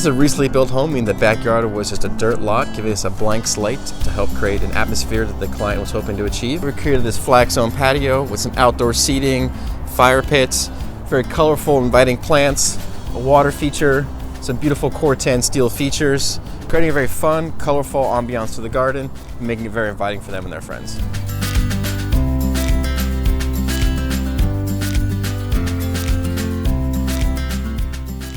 is a recently built home, meaning the backyard was just a dirt lot, giving us a blank slate to help create an atmosphere that the client was hoping to achieve. We created this flag zone patio with some outdoor seating, fire pits, very colorful, inviting plants, a water feature, some beautiful Core 10 steel features, creating a very fun, colorful ambiance to the garden, and making it very inviting for them and their friends.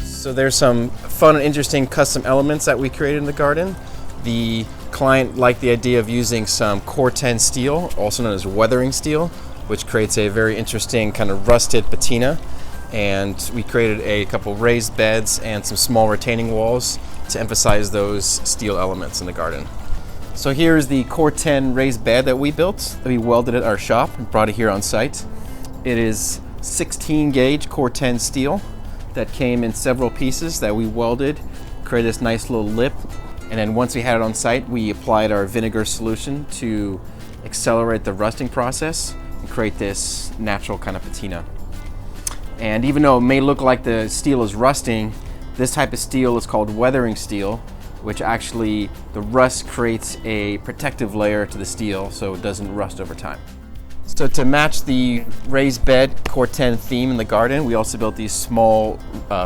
So there's some fun and interesting custom elements that we created in the garden. The client liked the idea of using some Core 10 steel, also known as weathering steel, which creates a very interesting kind of rusted patina. And we created a couple raised beds and some small retaining walls to emphasize those steel elements in the garden. So here's the Core 10 raised bed that we built, that we welded at our shop and brought it here on site. It is 16 gauge Core 10 steel that came in several pieces that we welded, created this nice little lip, and then once we had it on site, we applied our vinegar solution to accelerate the rusting process and create this natural kind of patina. And even though it may look like the steel is rusting, this type of steel is called weathering steel, which actually the rust creates a protective layer to the steel so it doesn't rust over time. So to match the raised bed Core 10 theme in the garden, we also built these small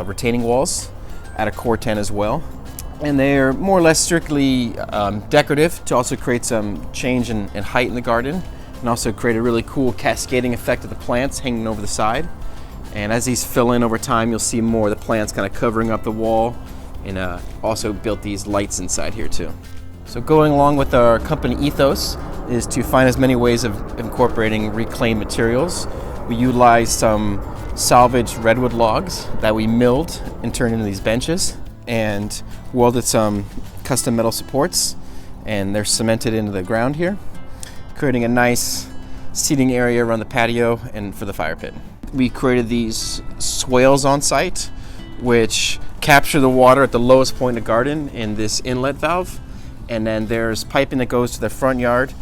retaining walls at a Core 10 as well. And they're more or less strictly decorative to also create some change in height in the garden and also create a really cool cascading effect of the plants hanging over the side. And as these fill in over time, you'll see more of the plants kind of covering up the wall, and also built these lights inside here too. So going along with our company ethos is to find as many ways of incorporating reclaimed materials. We utilized some salvaged redwood logs that we milled and turned into these benches, and welded some custom metal supports, and they're cemented into the ground here, creating a nice seating area around the patio and for the fire pit. We created these swales on site, which capture the water at the lowest point in the garden in this inlet valve. And then there's piping that goes to the front yard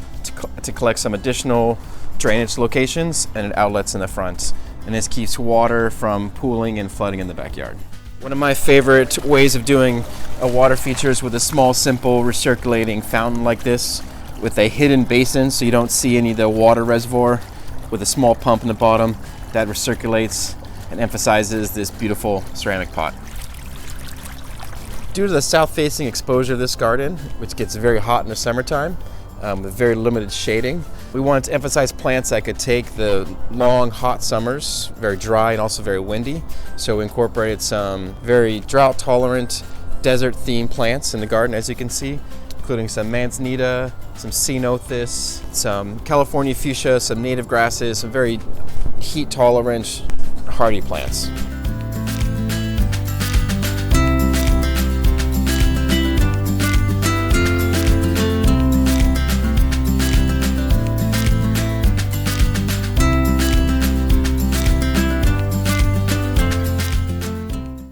to collect some additional drainage locations and outlets in the front. And this keeps water from pooling and flooding in the backyard. One of my favorite ways of doing a water feature is with a small, simple recirculating fountain like this with a hidden basin so you don't see any of the water reservoir, with a small pump in the bottom that recirculates and emphasizes this beautiful ceramic pot. Due to the south-facing exposure of this garden, which gets very hot in the summertime, with very limited shading, we wanted to emphasize plants that could take the long, hot summers, very dry and also very windy. So we incorporated some very drought-tolerant, desert-themed plants in the garden, as you can see, including some manzanita, some ceanothus, some California fuchsia, some native grasses, some very heat-tolerant, hardy plants.